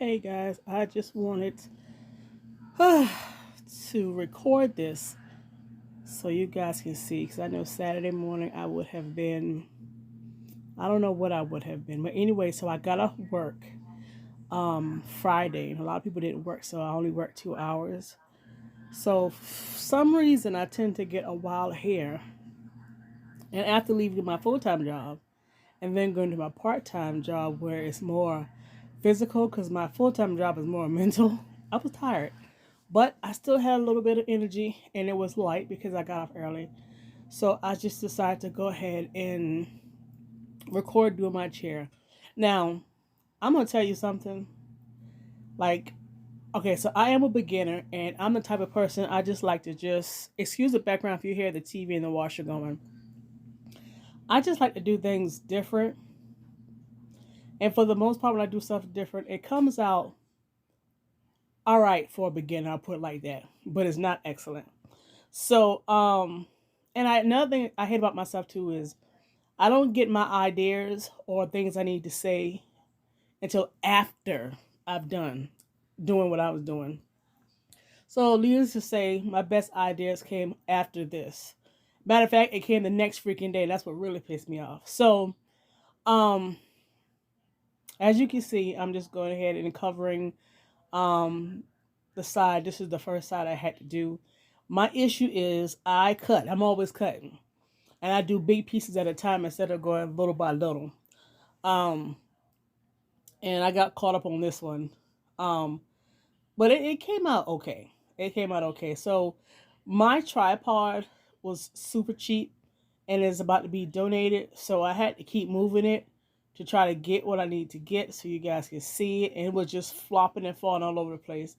Hey guys, I just wanted to record this so you guys can see because I know Saturday morning I would have been, I don't know what I would have been, but anyway, so I got off work Friday and a lot of people didn't work, so I only worked 2 hours. So for some reason I tend to get a wild hair, and after leaving my full-time job and then going to my part-time job where it's more physical because my full-time job is more mental, I was tired. But I still had a little bit of energy and it was light because I got off early. So I just decided to go ahead and record doing my chair. Now, I'm going to tell you something. Like, okay, so I am a beginner and I'm the type of person I just like to just, excuse the background if you hear the TV and the washer going. I just like to do things different. And for the most part, when I do stuff different, it comes out all right for a beginner. I'll put it like that. But it's not excellent. So, and another thing I hate about myself too is I don't get my ideas or things I need to say until after I've done doing what I was doing. So, needless to say, my best ideas came after this. Matter of fact, it came the next freaking day. That's what really pissed me off. So, um, as you can see, I'm just going ahead and covering um the side. This is the first side I had to do. My issue is I cut. I'm always cutting. And I do big pieces at a time instead of going little by little. Um, and I got caught up on this one. Um, but it came out okay. It came out okay. So my tripod was super cheap and is about to be donated. So I had to keep moving it to try to get what I need to get so you guys can see it. And it was just flopping and falling all over the place.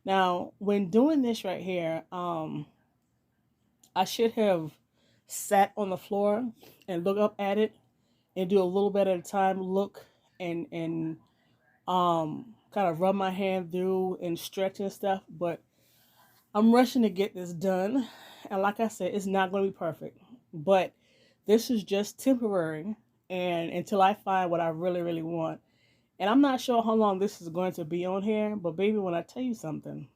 Now, when doing this right here, I should have sat on the floor and look up at it and do a little bit at a time, look and kind of run my hand through and stretch and stuff. But I'm rushing to get this done, and like I said, it's not going to be perfect. But this is just temporary, and until I find what I really really want. And I'm not sure how long this is going to be on here, but baby, when I tell you something,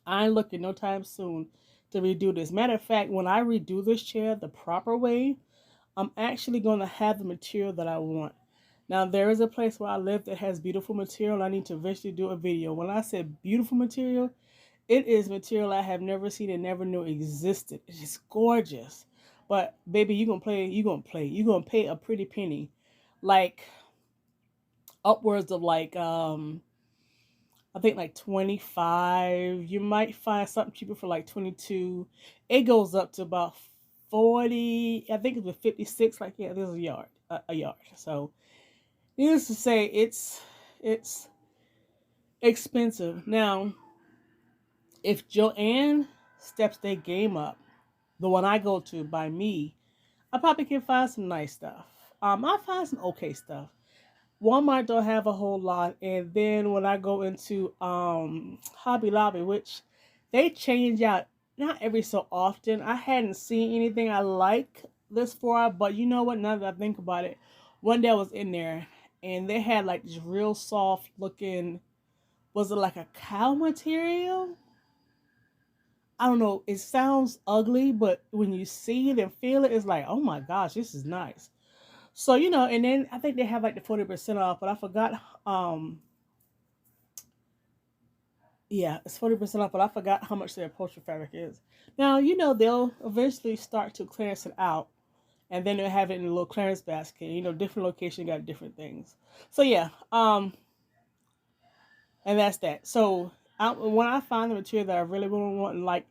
I ain't looking no time soon to redo this. Matter of fact, when I redo this chair the proper way, I'm actually going to have the material that I want. Now, there is a place where I live that has beautiful material. I need to eventually do a video. When I said beautiful material, it is material I have never seen and never knew existed. It is gorgeous. But baby, you're gonna pay a pretty penny. Like upwards of like I think like 25. You might find something cheaper for like 22. It goes up to about 40. I think it was 56. Like, yeah, there's a yard. So needless to say, it's expensive. Now, if Joann steps their game up, the one I go to by me, I probably can find some nice stuff. I find some okay stuff. Walmart don't have a whole lot, and then when I go into Hobby Lobby, which they change out not every so often, I hadn't seen anything I like this far. But you know what? Now that I think about it, one day I was in there and they had like this real soft looking. Was it like a cow material? I don't know. It sounds ugly, but when you see it and feel it, it's like, oh my gosh, this is nice. So and then I think they have like the 40% off, but I forgot. Yeah, it's 40% off, but I forgot how much their upholstery fabric is. Now they'll eventually start to clearance it out, and then they'll have it in a little clearance basket. Different location got different things. So yeah, and that's that. So when I find the material that I really want and like,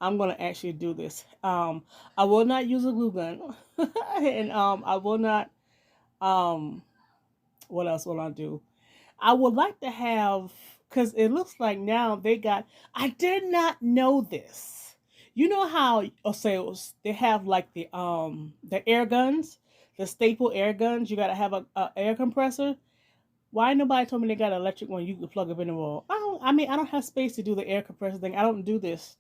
I'm gonna actually do this. I will not use a glue gun, and I will not. Um, what else will I do? I would like to have, because it looks like now they got. I did not know this. You know how, I'll say they have like the air guns, the staple air guns. You gotta have a air compressor. Why nobody told me they got an electric one you can plug up in the wall? I don't. I mean, I don't have space to do the air compressor thing. I don't do this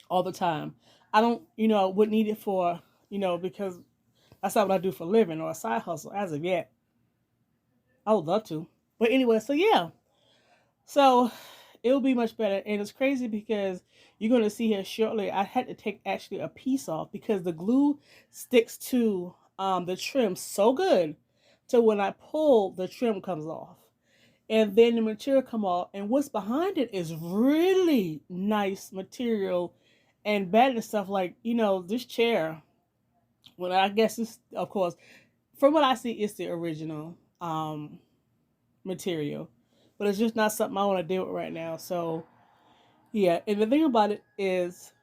all the time. I don't. Would need it for because that's not what I do for a living or a side hustle as of yet. I would love to, but anyway. So yeah. So it'll be much better. And it's crazy because you're going to see here shortly, I had to take actually a piece off because the glue sticks to the trim so good. So when I pull, the trim comes off. And then the material come off. And what's behind it is really nice material and bad and stuff. Like, this chair, well, I guess this, of course, from what I see, it's the original material. But it's just not something I want to deal with right now. So, yeah. And the thing about it is,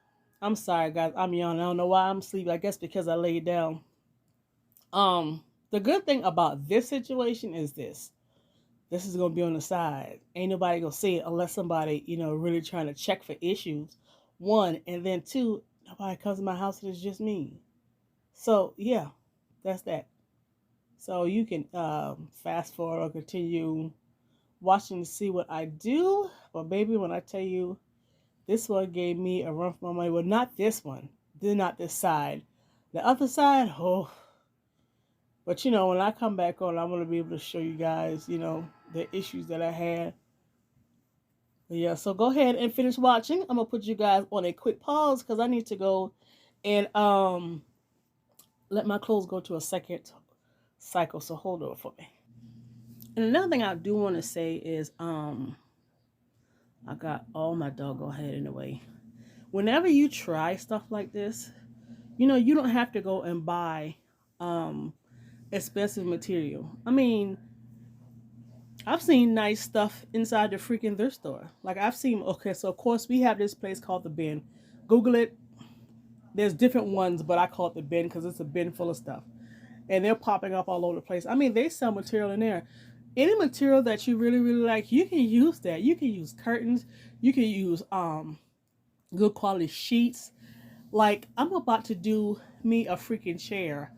I'm sorry, guys. I'm yawning. I don't know why I'm sleepy. I guess because I laid down. The good thing about this situation is this. This is gonna be on the side. Ain't nobody gonna see it unless somebody, really trying to check for issues. One, and then two, nobody comes to my house and it's just me. So yeah, that's that. So you can fast forward or continue watching to see what I do. But baby, when I tell you, this one gave me a run for my money. Well, not this one. Not this side. The other side, oh. But when I come back on, I'm gonna be able to show you guys, the issues that I had. But yeah, so go ahead and finish watching. I'm gonna put you guys on a quick pause because I need to go and let my clothes go to a second cycle. So hold on for me. And another thing I do want to say is I got all my doggone head in the way. Whenever you try stuff like this, you don't have to go and buy expensive material. I mean, I've seen nice stuff inside the freaking thrift store. Like I've seen, okay, so of course we have this place called the Bin. Google it. There's different ones, but I call it the Bin because it's a bin full of stuff. And they're popping up all over the place. I mean, they sell material in there. Any material that you really, really like, you can use that. You can use curtains. You can use good quality sheets. Like I'm about to do me a freaking chair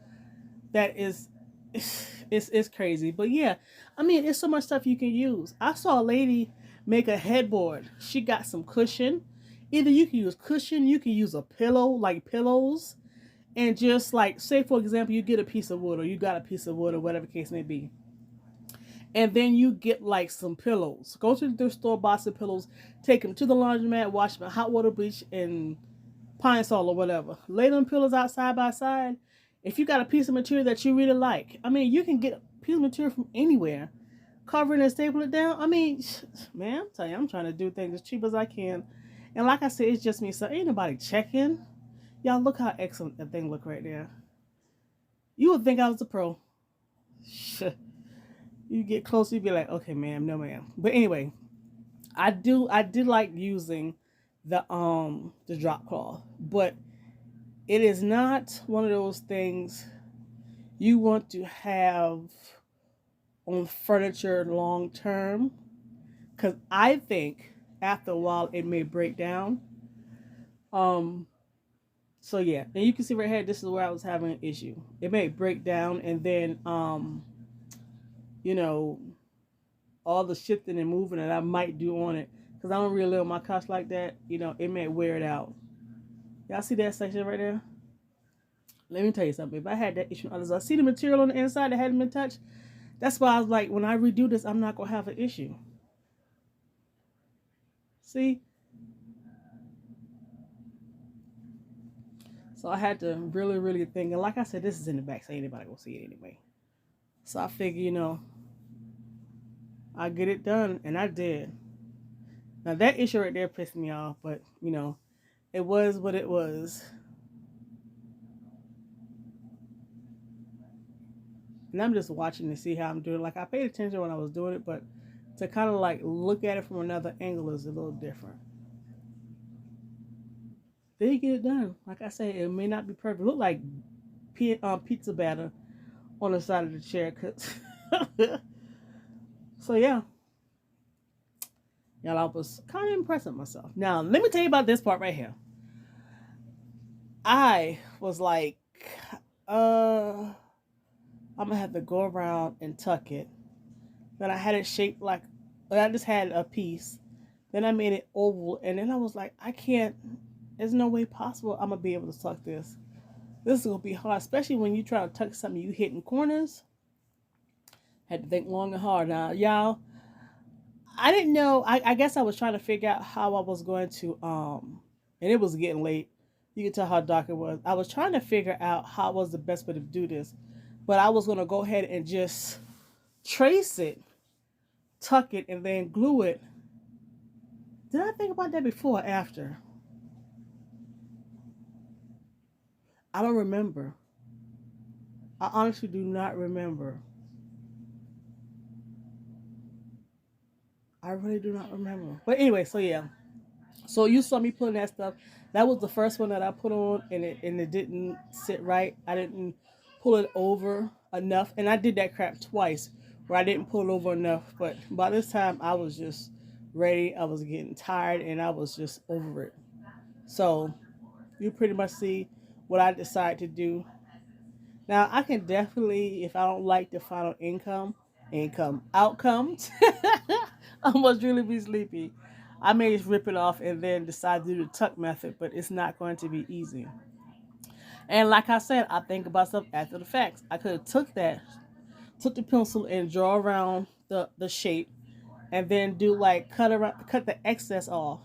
that is it's crazy. But yeah, I mean, there's so much stuff you can use. I saw a lady make a headboard. She got some cushion. Either you can use cushion, you can use a pillow, like pillows, and just like say for example, you get a piece of wood or you got a piece of wood or whatever the case may be. And then you get like some pillows. Go to the store, buy some pillows, take them to the laundromat, wash them in hot water, bleach, and Pine Sol or whatever. Lay them pillows out side by side. If you got a piece of material that you really like, I mean, you can get a piece of material from anywhere. Cover it and staple it down. I mean, man, I'm telling you, I'm trying to do things as cheap as I can. And like I said, it's just me. So ain't nobody checking. Y'all, look how excellent that thing look right there. You would think I was a pro. You get close, you'd be like, okay, ma'am, no, ma'am. But anyway, I did like using the drop cloth, but it is not one of those things you want to have on furniture long term, because I think after a while it may break down. Um, so yeah, and you can see right here, this is where I was having an issue. It may break down, and then you know, all the shifting and moving that I might do on it, because I don't really live on my couch like that. It may wear it out. Y'all see that section right there? Let me tell you something. If I had that issue, others, I see the material on the inside that hadn't been touched. That's why I was like, when I redo this, I'm not gonna have an issue. See? So I had to really, really think. And like I said, this is in the back, so anybody gonna see it anyway. So I figure, I get it done, and I did. Now that issue right there pissed me off, but it was what it was. And I'm just watching to see how I'm doing. Like I paid attention when I was doing it, but to kind of like look at it from another angle is a little different. They get it done. Like I say, it may not be perfect. It look like pizza batter on the side of the chair. So yeah, y'all, I was kind of impressed with myself. Now let me tell you about this part right here. I was like, I'm gonna have to go around and tuck it. Then I had it shaped like, I just had a piece. Then I made it oval, and then I was like, I can't. There's no way possible I'm gonna be able to tuck this. This is gonna be hard, especially when you try to tuck something you hit in corners. Had to think long and hard. Now, y'all, I didn't know. I guess I was trying to figure out how I was going to and it was getting late. You can tell how dark it was. I was trying to figure out how was the best way to do this. But I was gonna go ahead and just trace it, tuck it, and then glue it. Did I think about that before or after? I don't remember. I honestly do not remember. I really do not remember. But anyway, so yeah. So you saw me putting that stuff. That was the first one that I put on, and it didn't sit right. I didn't pull it over enough, and I did that crap twice, where I didn't pull it over enough. But by this time, I was just ready. I was getting tired, and I was just over it. So you pretty much see what I decide to do. Now I can definitely, if I don't like the final outcome, I must really be sleepy. I may just rip it off and then decide to do the tuck method, but it's not going to be easy. And like I said, I think about stuff after the facts. I could have took the pencil and draw around the shape, and then do like cut the excess off,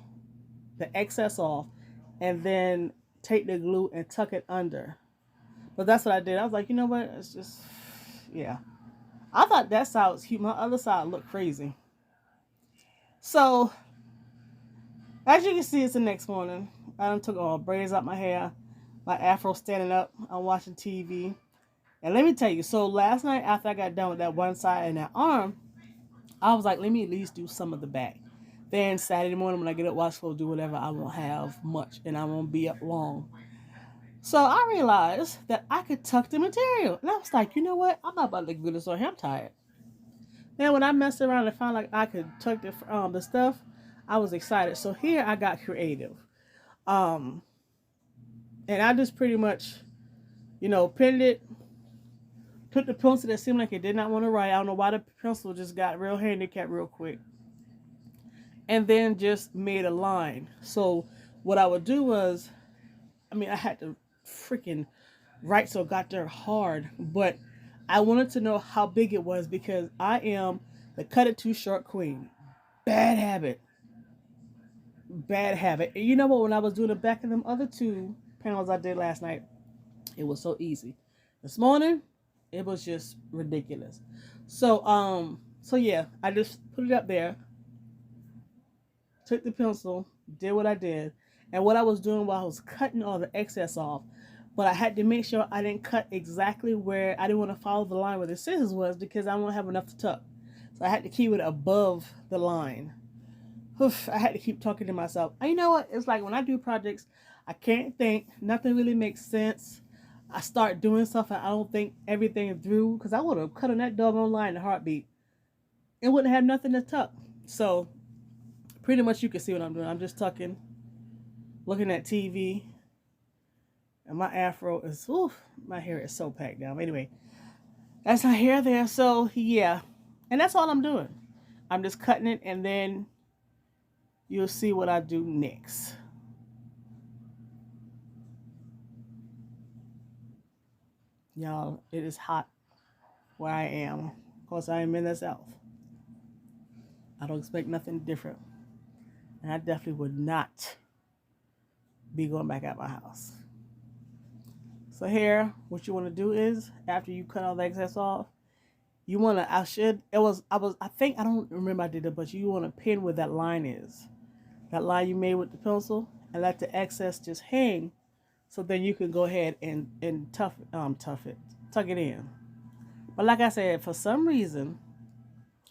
and then take the glue and tuck it under. But that's what I did. I was like, you know what? It's just, yeah. I thought that side was cute. My other side looked crazy. So, as you can see, it's the next morning. I done took all braids out my hair. My afro standing up. I'm watching TV. And let me tell you, so last night after I got done with that one side and that arm, I was like, let me at least do some of the back. Then Saturday morning when I get up, wash clothes, do whatever, I won't have much and I won't be up long. So I realized that I could tuck the material. And I was like, you know what? I'm not about to do this on here. I'm tired. Then when I messed around and found like I could tuck the stuff, I was excited. So here I got creative. Um, and I just pretty much, pinned it, took the pencil that seemed like it did not want to write. I don't know why the pencil just got real handicapped real quick. And then just made a line. So what I would do was, I had to freaking write so it got there hard, but I wanted to know how big it was because I am the cut it too short queen. Bad habit. Bad habit. And you know what? When I was doing the back of them other two panels I did last night, it was so easy. This morning, it was just ridiculous. So yeah, I just put it up there, took the pencil, did what I did, and what I was doing while I was cutting all the excess off, but I had to make sure I didn't cut exactly where I didn't want to follow the line where the scissors was because I don't have enough to tuck. So I had to keep it above the line. Oof, I had to keep talking to myself. And you know what? It's like when I do projects, I can't think. Nothing really makes sense. I start doing stuff and I don't think everything through because I would have cut on that doggone line in a heartbeat. It wouldn't have nothing to tuck. So pretty much you can see what I'm doing. I'm just tucking, looking at TV, and my afro is, oof, my hair is so packed down. Anyway, that's my hair there. So yeah, and that's all I'm doing. I'm just cutting it, and then you'll see what I do next. Y'all, it is hot where I am. Of course, I am in the South. I don't expect nothing different. And I definitely would not be going back out my house. So here, what you want to do is, after you cut all the excess off, you want to, I think, I don't remember I did it, but you want to pin where that line is. That line you made with the pencil, and let the excess just hang. So then you can go ahead and tuck it in. But like I said, for some reason,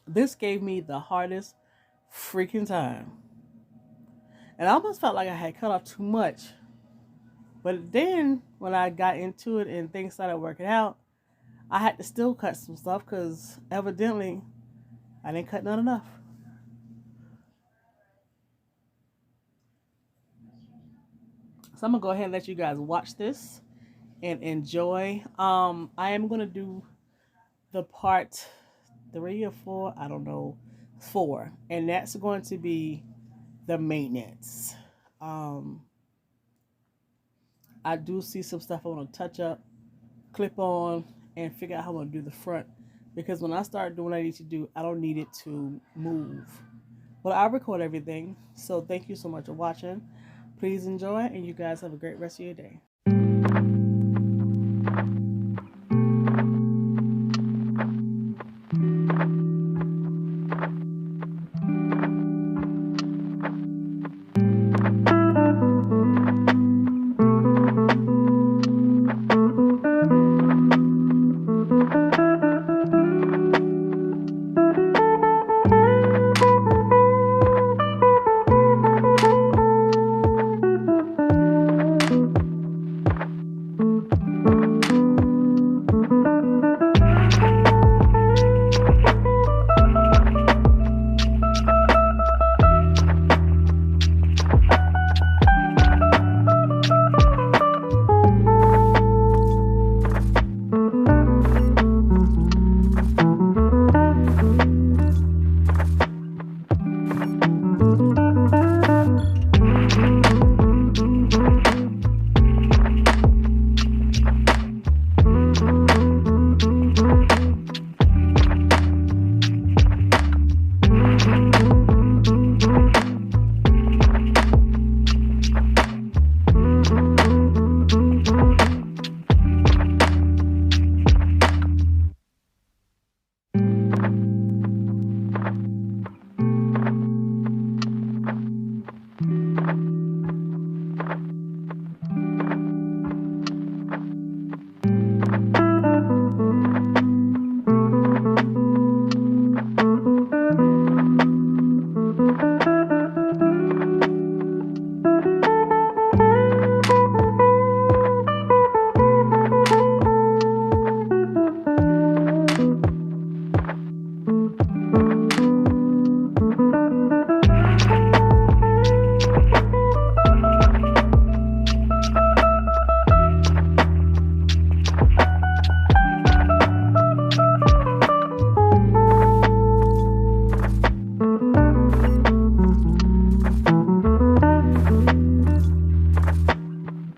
this gave me the hardest freaking time. And I almost felt like I had cut off too much. But then when I got into it and things started working out, I had to still cut some stuff because evidently I didn't cut none enough. So I'm going to go ahead and let you guys watch this and enjoy. I am going to do the part 3 or 4, I don't know, 4. And that's going to be the maintenance. I do see some stuff I want to touch up, clip on, and figure out how I'm going to do the front. Because when I start doing what I need to do, I don't need it to move. Well, I record everything. So thank you so much for watching. Please enjoy, and you guys have a great rest of your day.